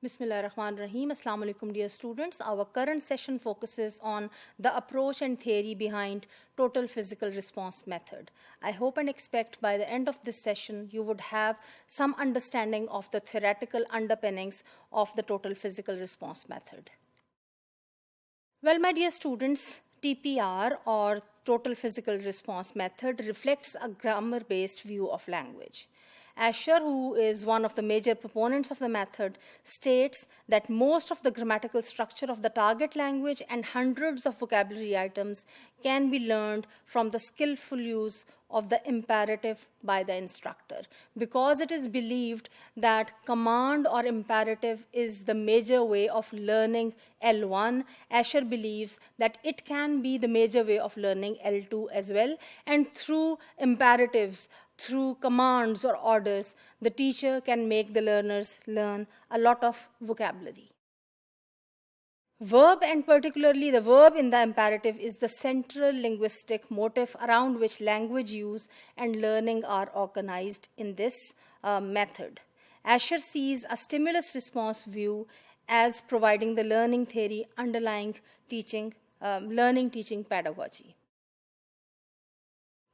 Bismillah ar-Rahman ar-Rahim. Assalamu alaikum, dear students. Our current session focuses on the approach and theory behind total physical response method. I hope and expect by the end of this session you would have some understanding of the theoretical underpinnings of the total physical response method. Well, my dear students, TPR or total physical response method reflects a grammar-based view of language. Asher, who is one of the major proponents of the method, states that most of the grammatical structure of the target language and hundreds of vocabulary items can be learned from the skillful use of the imperative by the instructor. Because it is believed that command or imperative is the major way of learning L1, Asher believes that it can be the major way of learning L2 as well, and through imperatives, through commands or orders, the teacher can make the learners learn a lot of vocabulary. Verb, and particularly the verb in the imperative, is the central linguistic motif around which language use and learning are organized in this method. Asher sees a stimulus-response view as providing the learning theory underlying learning-teaching pedagogy.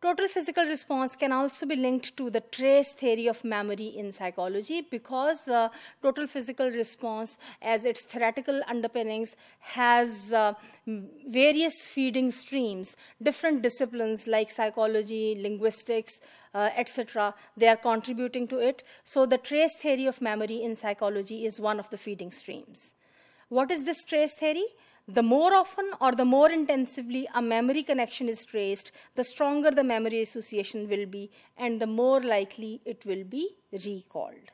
Total physical response can also be linked to the trace theory of memory in psychology, because total physical response, as its theoretical underpinnings, has various feeding streams. Different disciplines like psychology, linguistics, etc., they are contributing to it. So the trace theory of memory in psychology is one of the feeding streams. What is this trace theory? The more often or the more intensively a memory connection is traced, the stronger the memory association will be, and the more likely it will be recalled.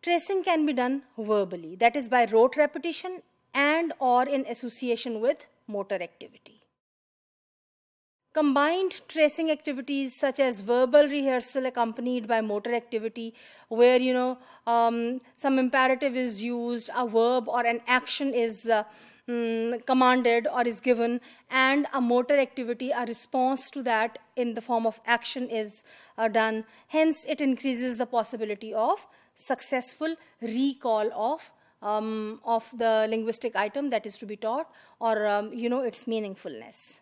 Tracing can be done verbally, that is by rote repetition and or in association with motor activity. Combined tracing activities such as verbal rehearsal accompanied by motor activity, where some imperative is used, a verb or an action is commanded or is given, and a motor activity, a response to that in the form of action is done. Hence, it increases the possibility of successful recall of the linguistic item that is to be taught, or its meaningfulness.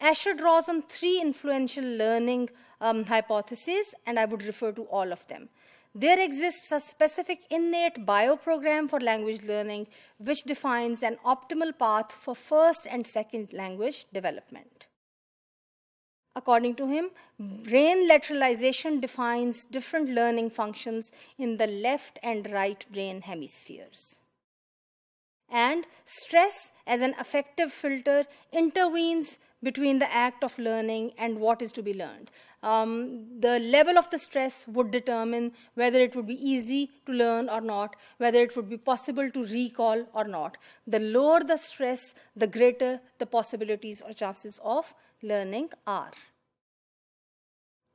Asher draws on three influential learning hypotheses, and I would refer to all of them. There exists a specific innate bioprogram for language learning, which defines an optimal path for first and second language development. According to him, brain lateralization defines different learning functions in the left and right brain hemispheres. And stress, as an affective filter, intervenes between the act of learning and what is to be learned. The level of the stress would determine whether it would be easy to learn or not, whether it would be possible to recall or not. The lower the stress, the greater the possibilities or chances of learning are.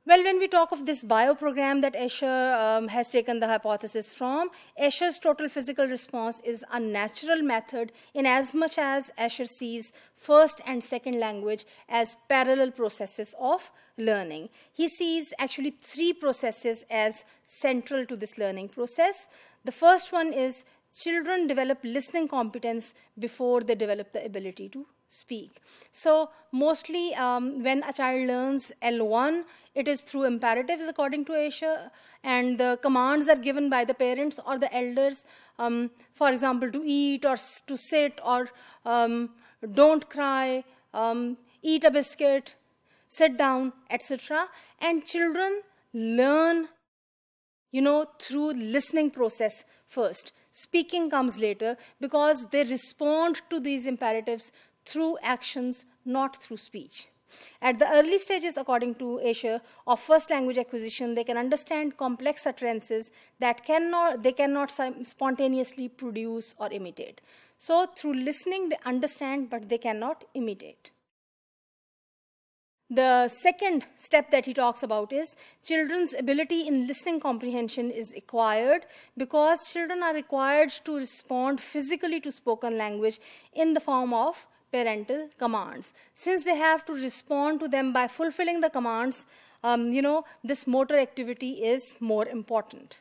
Well, when we talk of this bioprogram that Asher has taken the hypothesis from, Asher's total physical response is a natural method in as much as Asher sees first and second language as parallel processes of learning. He sees actually three processes as central to this learning process. The first one is children develop listening competence before they develop the ability to speak. So mostly when a child learns L1, it is through imperatives according to Asher, and the commands are given by the parents or the elders, for example, to eat or to sit, or don't cry, eat a biscuit, sit down, etc. And children learn through listening process first. Speaking comes later, because they respond to these imperatives through actions, not through speech. At the early stages, according to Asher, of first language acquisition, they can understand complex utterances that they cannot spontaneously produce or imitate. So through listening, they understand, but they cannot imitate. The second step that he talks about is children's ability in listening comprehension is acquired, because children are required to respond physically to spoken language in the form of parental commands. Since they have to respond to them by fulfilling the commands, this motor activity is more important.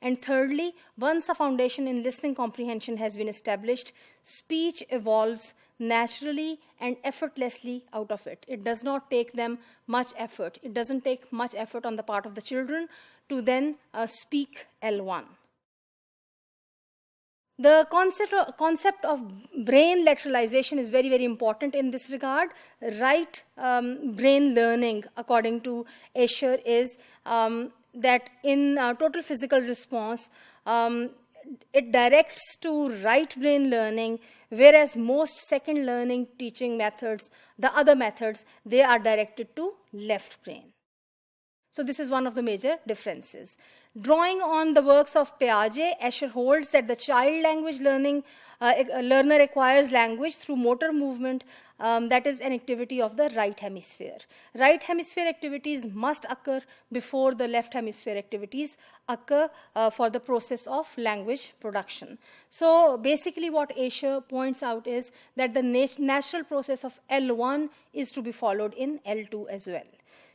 And thirdly, once a foundation in listening comprehension has been established, speech evolves naturally and effortlessly out of it. It does not take them much effort. It doesn't take much effort on the part of the children to then speak L1. The concept of brain lateralization is very, very important in this regard. Right brain learning, according to Escher, is that in total physical response, it directs to right brain learning, whereas most second learning teaching methods, the other methods, they are directed to left brain. So this is one of the major differences. Drawing on the works of Piaget, Escher holds that the child language learner acquires language through motor movement, that is an activity of the right hemisphere. Right hemisphere activities must occur before the left hemisphere activities occur for the process of language production. So basically what Escher points out is that the natural process of L1 is to be followed in L2 as well.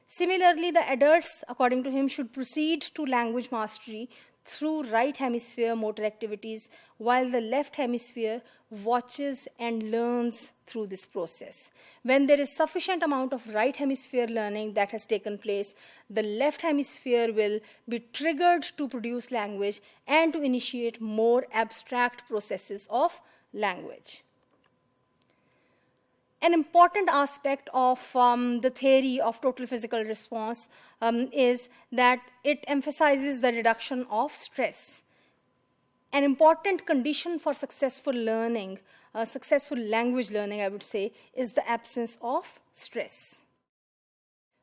Similarly, the adults, according to him, should proceed to language mastery through right hemisphere motor activities, while the left hemisphere watches and learns through this process. When there is sufficient amount of right hemisphere learning that has taken place, the left hemisphere will be triggered to produce language and to initiate more abstract processes of language. An important aspect of the theory of total physical response is that it emphasizes the reduction of stress. An important condition for successful learning, successful language learning, I would say, is the absence of stress.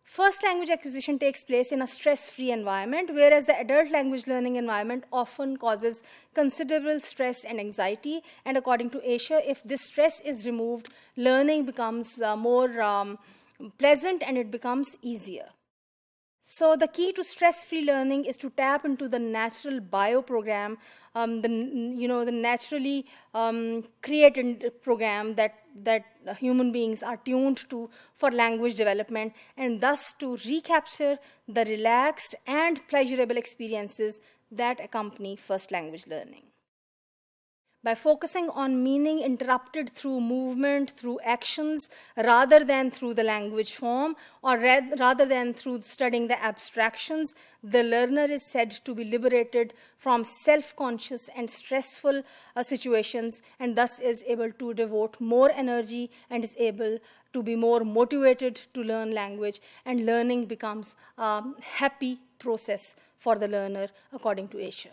First language acquisition takes place in a stress-free environment, whereas the adult language learning environment often causes considerable stress and anxiety. And according to Escher, if this stress is removed, learning becomes more pleasant and it becomes easier. So the key to stress-free learning is to tap into the natural bio-program, the naturally created program that human beings are tuned to for language development, and thus to recapture the relaxed and pleasurable experiences that accompany first language learning. By focusing on meaning interrupted through movement, through actions, rather than through the language form, or rather than through studying the abstractions, the learner is said to be liberated from self-conscious and stressful situations, and thus is able to devote more energy and is able to be more motivated to learn language, and learning becomes a happy process for the learner, according to Escher.